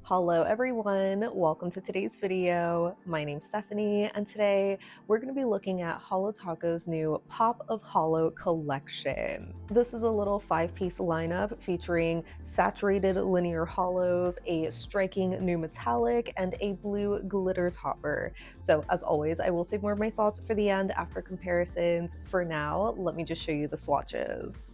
Hello everyone, welcome to today's video. My name's Stephanie and today we're going to be looking at Holo Taco's new Pop of Holo collection. This is a little 5-piece lineup featuring saturated linear holos, a striking new metallic, and a blue glitter topper. So as always, I will save more of my thoughts for the end after comparisons. For now, let me just show you the swatches.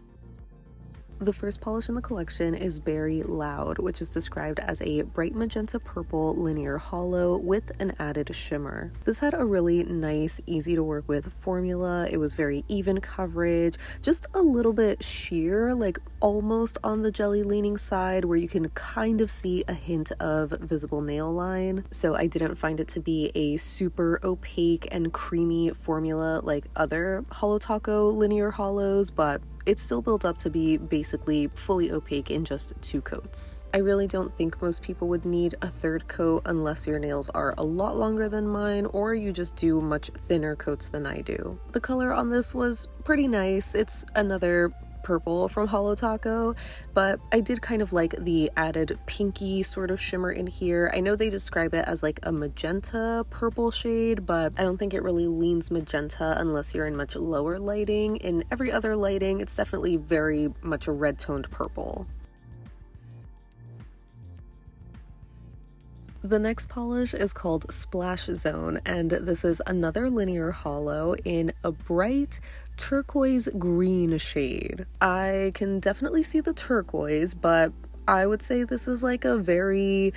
The first polish in the collection is Berry Loud, which is described as a bright magenta purple linear holo with an added shimmer. This had a really nice, easy to work with formula. It was very even coverage, just a little bit sheer, like almost on the jelly leaning side where you can kind of see a hint of visible nail line. So I didn't find it to be a super opaque and creamy formula like other Holo Taco linear holos, but it still built up to be basically fully opaque in just 2 coats. I really don't think most people would need a 3rd coat unless your nails are a lot longer than mine or you just do much thinner coats than I do. The color on this was pretty nice. It's another purple from Holo Taco, but I did kind of like the added pinky sort of shimmer in here. I know they describe it as like a magenta purple shade, but I don't think it really leans magenta unless you're in much lower lighting. In every other lighting, it's definitely very much a red toned purple. The next polish is called Splash Zone, and this is another linear holo in a bright turquoise green shade. I can definitely see the turquoise, but I would say this is like a very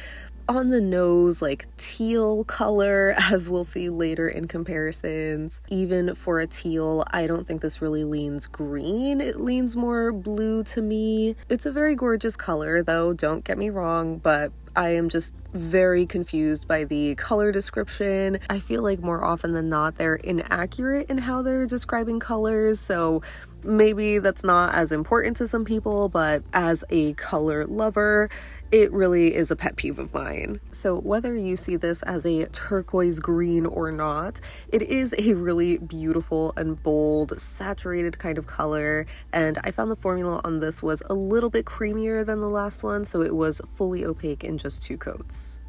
on the nose, like teal color, as we'll see later in comparisons. Even for a teal, I don't think this really leans green. It leans more blue to me. It's a very gorgeous color though, don't get me wrong, but I am just very confused by the color description. I feel like more often than not they're inaccurate in how they're describing colors, so maybe that's not as important to some people, but as a color lover, it really is a pet peeve of mine. So whether you see this as a turquoise green or not, it is a really beautiful and bold, saturated kind of color, and I found the formula on this was a little bit creamier than the last one, so it was fully opaque in just 2 coats.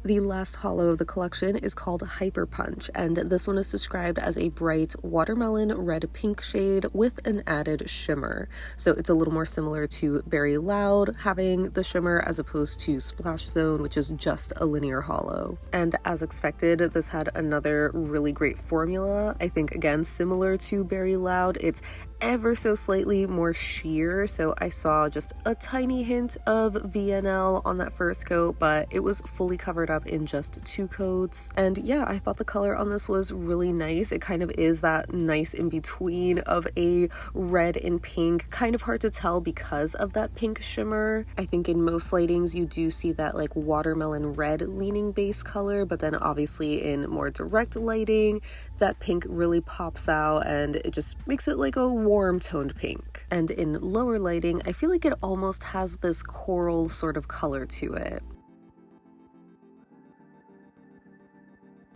The last holo of the collection is called Hyper Punch, and this one is described as a bright watermelon red pink shade with an added shimmer. So it's a little more similar to Berry Loud, having the shimmer as opposed to Splash Zone, which is just a linear holo. And as expected, this had another really great formula. I think again, similar to Berry Loud, it's ever so slightly more sheer, so I saw just a tiny hint of VNL on that first coat, but it was fully covered up in just 2 coats. And yeah, I thought the color on this was really nice. It kind of is that nice in between of a red and pink, kind of hard to tell because of that pink shimmer. I think in most lightings you do see that like watermelon red leaning base color, but then obviously in more direct lighting that pink really pops out and it just makes it like a warm toned pink. And in lower lighting, I feel like it almost has this coral sort of color to it.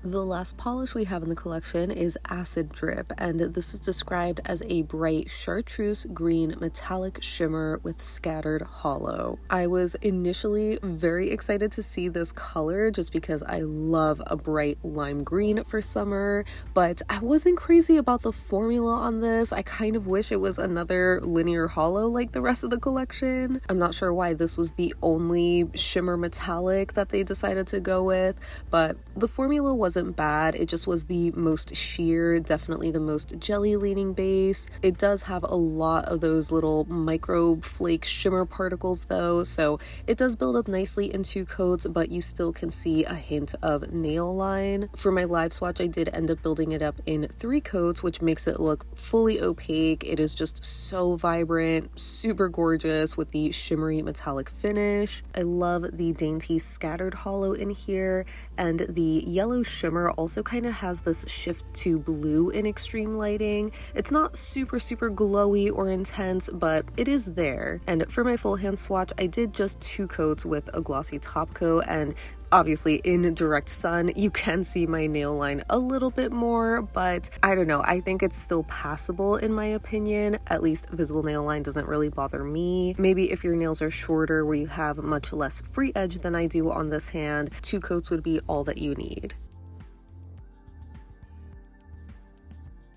The last polish we have in the collection is Acid Drip, and this is described as a bright chartreuse green metallic shimmer with scattered holo. I was initially very excited to see this color just because I love a bright lime green for summer, but I wasn't crazy about the formula on this. I kind of wish it was another linear holo like the rest of the collection. I'm not sure why this was the only shimmer metallic that they decided to go with, but the formula wasn't bad. It just was the most sheer, definitely the most jelly leaning base. It does have a lot of those little micro flake shimmer particles though, so it does build up nicely in 2 coats, but you still can see a hint of nail line. For my live swatch, I did end up building it up in 3 coats, which makes it look fully opaque. It is just so vibrant, super gorgeous with the shimmery metallic finish. I love the dainty scattered holo in here, and the yellow shimmer also kind of has this shift to blue in extreme lighting. It's not super glowy or intense, but it is there. And for my full hand swatch, I did just 2 coats with a glossy top coat, and obviously in direct sun you can see my nail line a little bit more, but I don't know, I think it's still passable in my opinion. At least visible nail line doesn't really bother me. Maybe if your nails are shorter where you have much less free edge than I do on this hand, 2 coats would be all that you need.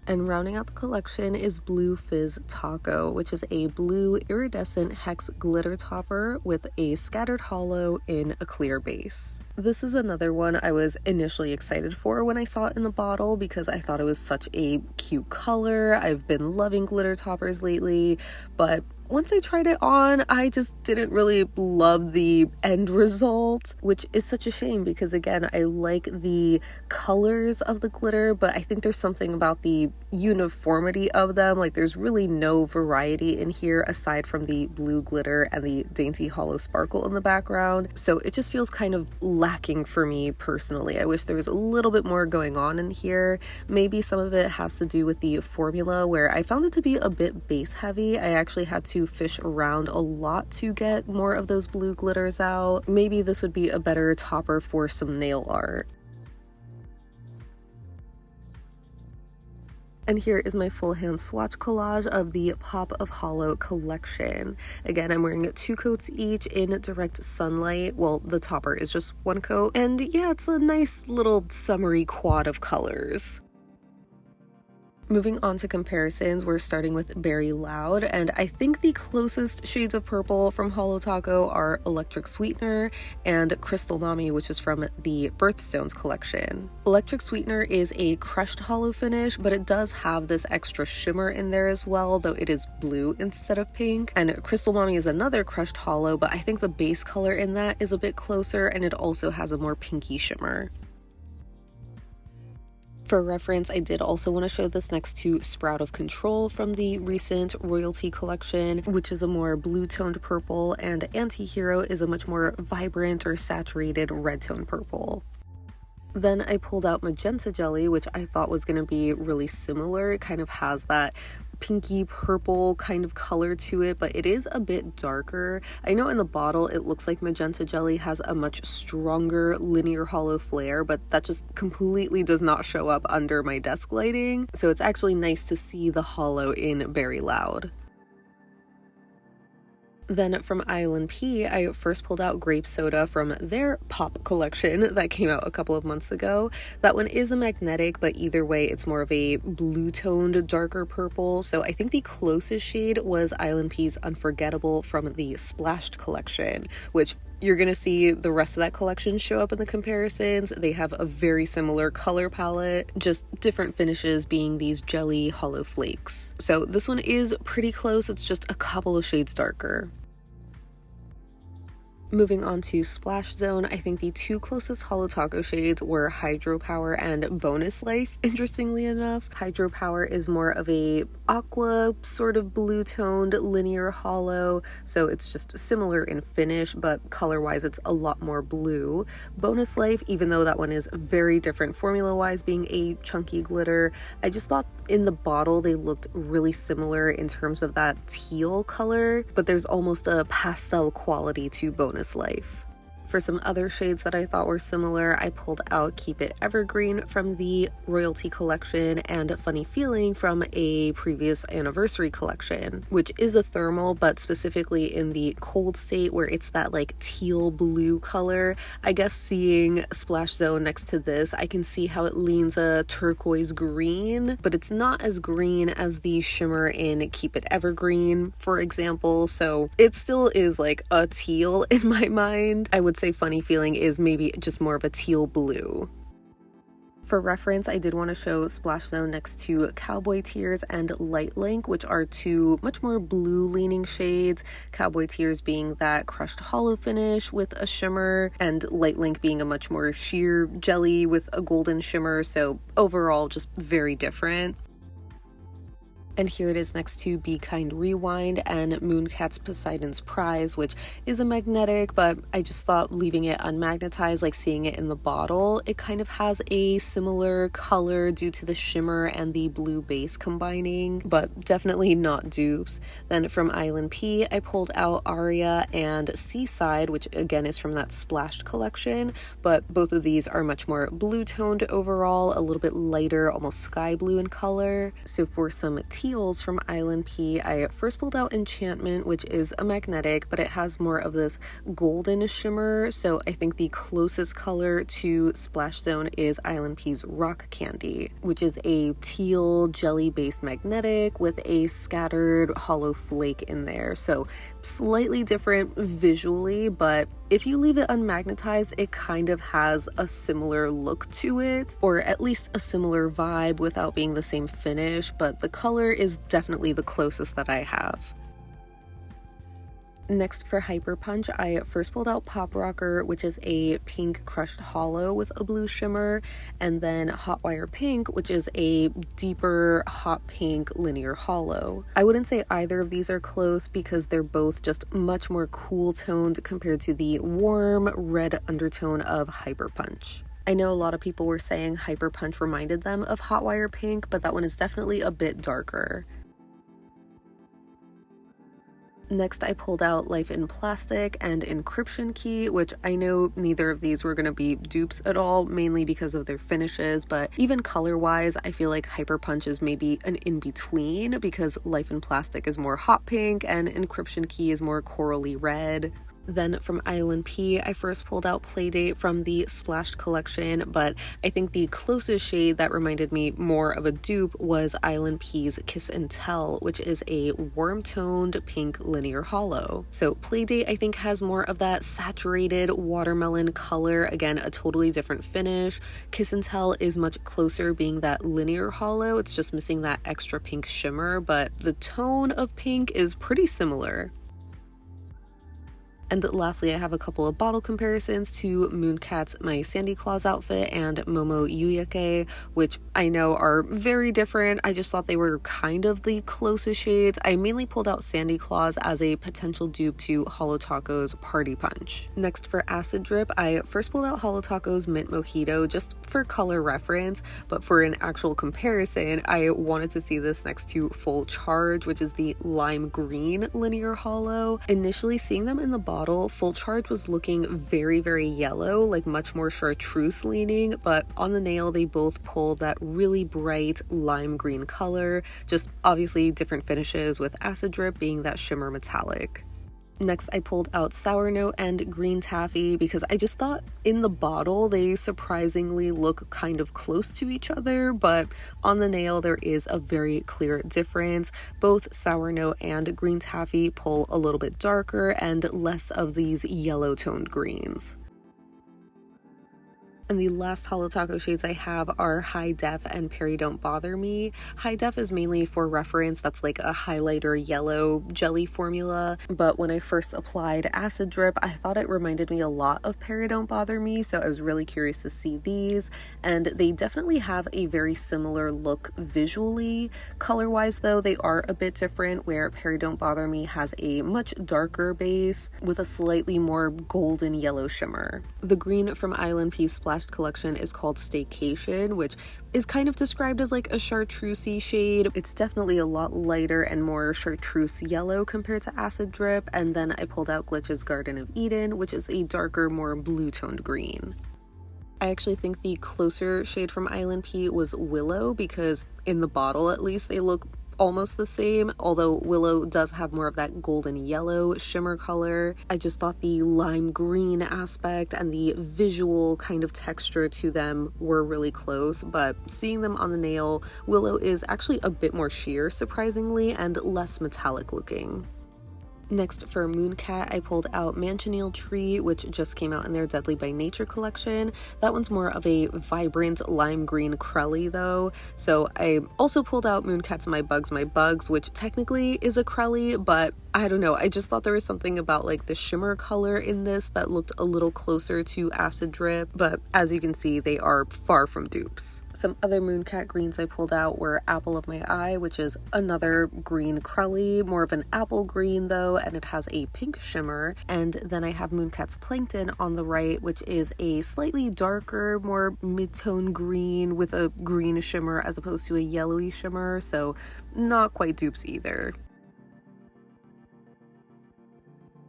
And rounding out the collection is Blue Fizz Taco, which is a blue iridescent hex glitter topper with a scattered holo in a clear base. This is another one I was initially excited for when I saw it in the bottle because I thought it was such a cute color. I've been loving glitter toppers lately, but once I tried it on, I just didn't really love the end result, which is such a shame because again, I like the colors of the glitter, but I think there's something about the uniformity of them. Like there's really no variety in here aside from the blue glitter and the dainty hollow sparkle in the background. So it just feels kind of lacking for me personally. I wish there was a little bit more going on in here. Maybe some of it has to do with the formula where I found it to be a bit base heavy. I actually had to fish around a lot to get more of those blue glitters out. Maybe this would be a better topper for some nail art. And here is my full hand swatch collage of the Pop of Holo collection. Again, I'm wearing 2 coats each in direct sunlight. Well, the topper is just 1 coat. And yeah, it's a nice little summery quad of colors. Moving on to comparisons, we're starting with Berry Loud, and I think the closest shades of purple from Holo Taco are Electric Sweetener and Crystal Mommy, which is from the Birthstones collection. Electric Sweetener is a crushed holo finish, but it does have this extra shimmer in there as well, though it is blue instead of pink. And Crystal Mommy is another crushed holo, but I think the base color in that is a bit closer, and it also has a more pinky shimmer. For reference, I did also want to show this next to Sprout of Control from the recent Royalty collection, which is a more blue-toned purple, and Anti-Hero is a much more vibrant or saturated red-toned purple. Then I pulled out Magenta Jelly, which I thought was going to be really similar. It kind of has that pinky purple kind of color to it, but it is a bit darker. I know in the bottle it looks like Magenta Jelly has a much stronger linear holo flare, but that just completely does not show up under my desk lighting. So it's actually nice to see the holo in Berry Loud. Then from ILNP, I first pulled out Grape Soda from their Pop collection that came out a couple of months ago. That one is a magnetic, but either way, it's more of a blue-toned, darker purple. So I think the closest shade was ILNP's Unforgettable from the Splashed collection, which you're going to see the rest of that collection show up in the comparisons. They have a very similar color palette, just different finishes being these jelly hollow flakes. So this one is pretty close, it's just a couple of shades darker. Moving on to Splash Zone, I think the 2 closest Holo Taco shades were Hydropower and Bonus Life, interestingly enough. Hydropower is more of a aqua, sort of blue-toned linear holo, so it's just similar in finish, but color-wise it's a lot more blue. Bonus Life, even though that one is very different formula-wise, being a chunky glitter, I just thought in the bottle they looked really similar in terms of that teal color, but there's almost a pastel quality to Bonus Life. For some other shades that I thought were similar, I pulled out Keep It Evergreen from the Royalty collection and Funny Feeling from a previous anniversary collection, which is a thermal, but specifically in the cold state where it's that like teal blue color. I guess seeing Splash Zone next to this, I can see how it leans a turquoise green, but it's not as green as the shimmer in Keep It Evergreen, for example, so it still is like a teal in my mind. I would say Funny Feeling is maybe just more of a teal blue. For reference, I did want to show Splash Zone next to Cowboy Tears and Light Link, which are 2 much more blue-leaning shades. Cowboy Tears being that crushed holo finish with a shimmer, and Light Link being a much more sheer jelly with a golden shimmer, so overall just very different. And here it is next to Be Kind Rewind and Mooncat's Poseidon's Prize, which is a magnetic, but I just thought leaving it unmagnetized, like seeing it in the bottle, it kind of has a similar color due to the shimmer and the blue base combining, but definitely not dupes. Then from ILNP, I pulled out Aria and Seaside, which again is from that Splashed collection, but both of these are much more blue toned overall, a little bit lighter, almost sky blue in color. So for some teals from ILNP, I first pulled out Enchantment, which is a magnetic, but it has more of this golden shimmer, so I think the closest color to Splash Zone is ILNP's Rock Candy, which is a teal jelly-based magnetic with a scattered hollow flake in there, so slightly different visually, but if you leave it unmagnetized, it kind of has a similar look to it, or at least a similar vibe without being the same finish, but the color is definitely the closest that I have. Next for Hyper Punch, I first pulled out Pop Rocker, which is a pink crushed hollow with a blue shimmer, and then Hot Wire Pink, which is a deeper hot pink linear hollow. I wouldn't say either of these are close because they're both just much more cool toned compared to the warm red undertone of Hyper Punch. I know a lot of people were saying Hyper Punch reminded them of Hot Wire Pink, but that one is definitely a bit darker. Next, I pulled out Life in Plastic and Encryption Key, which I know neither of these were going to be dupes at all, mainly because of their finishes, but even color-wise, I feel like Hyper Punch is maybe an in-between because Life in Plastic is more hot pink and Encryption Key is more corally red. Then from ILNP, I first pulled out Playdate from the Splashed collection, but I think the closest shade that reminded me more of a dupe was ILNP's Kiss and Tell, which is a warm-toned pink linear hollow. So Playdate, I think, has more of that saturated watermelon color, again, a totally different finish. Kiss and Tell is much closer, being that linear hollow. It's just missing that extra pink shimmer, but the tone of pink is pretty similar. And lastly, I have a couple of bottle comparisons to Mooncat's My Sandy Claus outfit and Momo Yuyake, which I know are very different. I just thought they were kind of the closest shades. I mainly pulled out Sandy Claus as a potential dupe to Holo Taco's Party Punch. Next for Acid Drip, I first pulled out Holo Taco's Mint Mojito just for color reference, but for an actual comparison, I wanted to see this next to Full Charge, which is the lime green linear hollow. Initially seeing them in the bottle, Full Charge was looking very, very yellow, like much more chartreuse leaning, but on the nail they both pulled that really bright lime green color, just obviously different finishes, with Acid Drip being that shimmer metallic. Next, I pulled out Sour Note and Green Taffy because I just thought in the bottle they surprisingly look kind of close to each other, but on the nail there is a very clear difference. Both Sour Note and Green Taffy pull a little bit darker and less of these yellow toned greens. And the last Holo Taco shades I have are High Def and Peridon't Bother Me. High Def is mainly for reference, that's like a highlighter yellow jelly formula, but when I first applied Acid Drip, I thought it reminded me a lot of Peridon't Bother Me, so I was really curious to see these, and they definitely have a very similar look visually. Color-wise though, they are a bit different, where Peridon't Bother Me has a much darker base with a slightly more golden yellow shimmer. The green from ILNP Splash collection is called Staycation, which is kind of described as like a chartreusey shade. It's definitely a lot lighter and more chartreuse yellow compared to Acid Drip. And then I pulled out Glitch's Garden of Eden, which is a darker, more blue toned green. I actually think the closer shade from ILNP was Willow, because in the bottle at least they look almost the same, although Willow does have more of that golden yellow shimmer color. I just thought the lime green aspect and the visual kind of texture to them were really close, but seeing them on the nail, Willow is actually a bit more sheer, surprisingly, and less metallic looking. Next for Mooncat, I pulled out Manchineel Tree, which just came out in their Deadly by Nature collection. That one's more of a vibrant lime green crelly though. So I also pulled out Mooncat's My Bugs, which technically is a crelly, but I don't know, I just thought there was something about like the shimmer color in this that looked a little closer to Acid Drip, but as you can see, they are far from dupes. Some other Mooncat greens I pulled out were Apple of My Eye, which is another green crelly, more of an apple green though, and it has a pink shimmer. And then I have Mooncat's Plankton on the right, which is a slightly darker, more mid-tone green with a green shimmer as opposed to a yellowy shimmer, so not quite dupes either.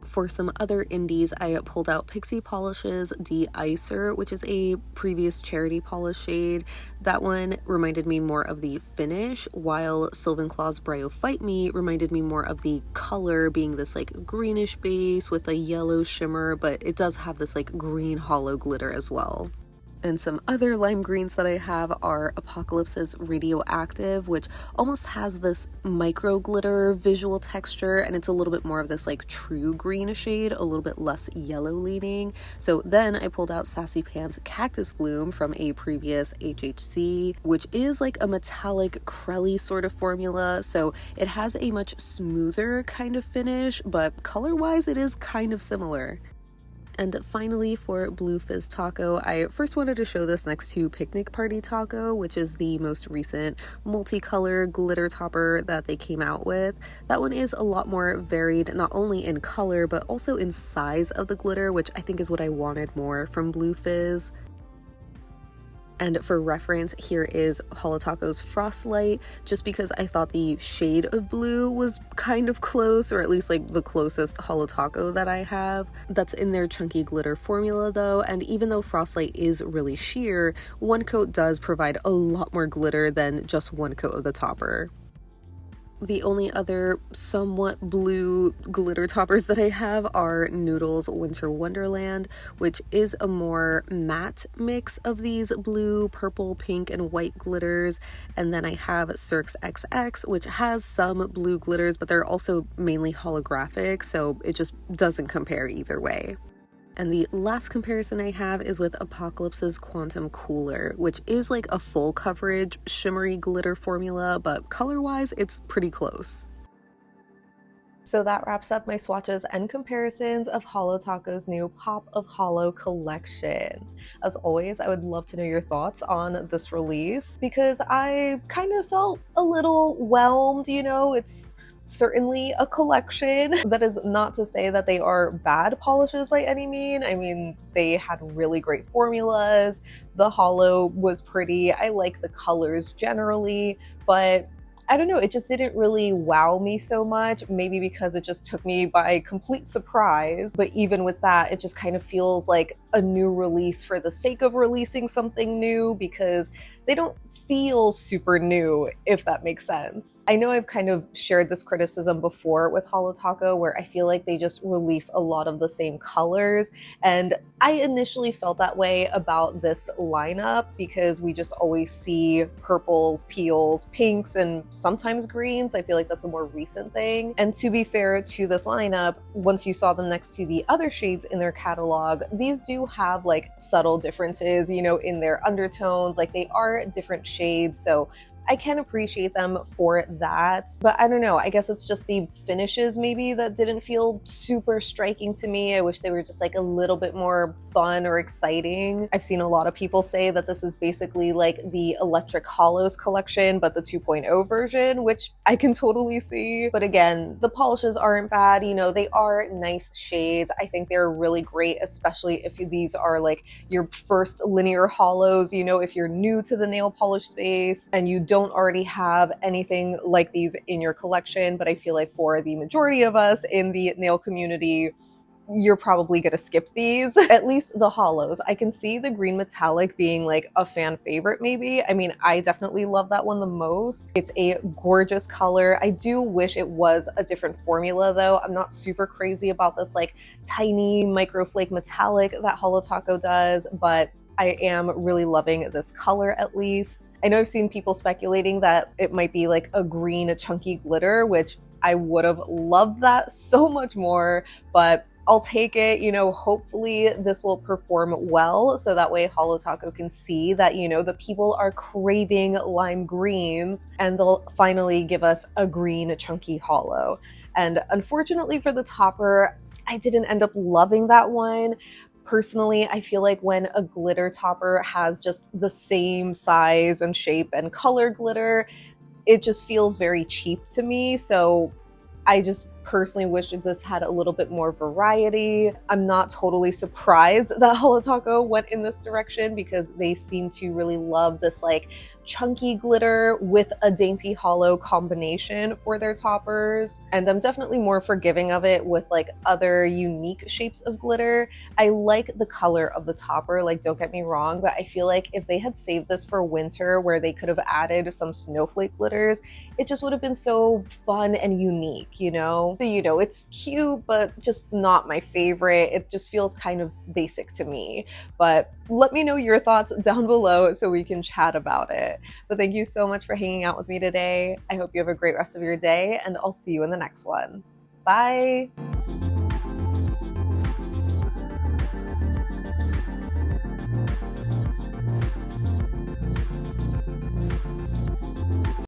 For some other indies, I pulled out Pixie Polish's De-ICEr, which is a previous charity polish shade. That one reminded me more of the finish, while Sylvan Claw's Bryo-phyte Me reminded me more of the color, being this like greenish base with a yellow shimmer, but it does have this like green hollow glitter as well. And some other lime greens that I have are Apocalypse's Radioactive, which almost has this micro glitter visual texture, and it's a little bit more of this like true green shade, a little bit less yellow leaning. So then I pulled out Sassy Pants Cactus Bloom from a previous HHC, which is like a metallic crelly sort of formula, so it has a much smoother kind of finish, but color-wise it is kind of similar. And finally, for Blue Fizz Taco, I first wanted to show this next to Picnic Party Taco, which is the most recent multicolor glitter topper that they came out with. That one is a lot more varied, not only in color, but also in size of the glitter, which I think is what I wanted more from Blue Fizz. And for reference, here is Holo Taco's Frostlight, just because I thought the shade of blue was kind of close, or at least like the closest Holo Taco that I have. That's in their chunky glitter formula though, and even though Frostlight is really sheer, one coat does provide a lot more glitter than just one coat of the topper. The only other somewhat blue glitter toppers that I have are Noodle's Winter Wonderland, which is a more matte mix of these blue, purple, pink, and white glitters. And then I have Cirque's XX, which has some blue glitters, but they're also mainly holographic, so it just doesn't compare either way. And the last comparison I have is with Apocalypse's Quantum Cooler, which is like a full coverage shimmery glitter formula, but color-wise it's pretty close. So that wraps up my swatches and comparisons of Holo Taco's new Pop of Holo collection. As always, I would love to know your thoughts on this release, because I kind of felt a little whelmed, you know, it's certainly a collection. That is not to say that they are bad polishes by any mean. I mean, they had really great formulas. The holo was pretty. I like the colors generally, but I don't know, it just didn't really wow me so much, maybe because it just took me by complete surprise. But even with that, it just kind of feels like a new release for the sake of releasing something new, because they don't feel super new, if that makes sense. I know I've kind of shared this criticism before with Holo Taco, where I feel like they just release a lot of the same colors, and I initially felt that way about this lineup because we just always see purples, teals, pinks, and sometimes greens. I feel like that's a more recent thing. And to be fair to this lineup, once you saw them next to the other shades in their catalog, these do have like subtle differences, you know, in their undertones. Like, they are different shades, so I can appreciate them for that. But I don't know, I guess it's just the finishes maybe that didn't feel super striking to me. I wish they were just like a little bit more fun or exciting. I've seen a lot of people say that this is basically like the Electric Holos collection, but the 2.0 version, which I can totally see. But again, the polishes aren't bad, you know, they are nice shades. I think they're really great, especially if these are like your first linear holos, you know, if you're new to the nail polish space and you don't already have anything like these in your collection. But I feel like for the majority of us in the nail community, you're probably gonna skip these, at least the holos. I can see the green metallic being like a fan favorite maybe. I mean, I definitely love that one the most. It's a gorgeous color. I do wish it was a different formula though. I'm not super crazy about this like tiny microflake metallic that Holo Taco does, but I am really loving this color at least. I know I've seen people speculating that it might be like a green chunky glitter, which I would have loved that so much more, but I'll take it, you know, hopefully this will perform well so that way Holo Taco can see that, you know, the people are craving lime greens and they'll finally give us a green chunky holo. And unfortunately for the topper, I didn't end up loving that one. Personally, I feel like when a glitter topper has just the same size and shape and color glitter, it just feels very cheap to me. So I just personally wish that this had a little bit more variety. I'm not totally surprised that Holo Taco went in this direction because they seem to really love this like chunky glitter with a dainty holo combination for their toppers. And I'm definitely more forgiving of it with like other unique shapes of glitter. I like the color of the topper, like don't get me wrong, but I feel like if they had saved this for winter where they could have added some snowflake glitters, it just would have been so fun and unique, you know? So, you know, it's cute, but just not my favorite. It just feels kind of basic to me. But let me know your thoughts down below so we can chat about it. But thank you so much for hanging out with me today. I hope you have a great rest of your day, and I'll see you in the next one. Bye!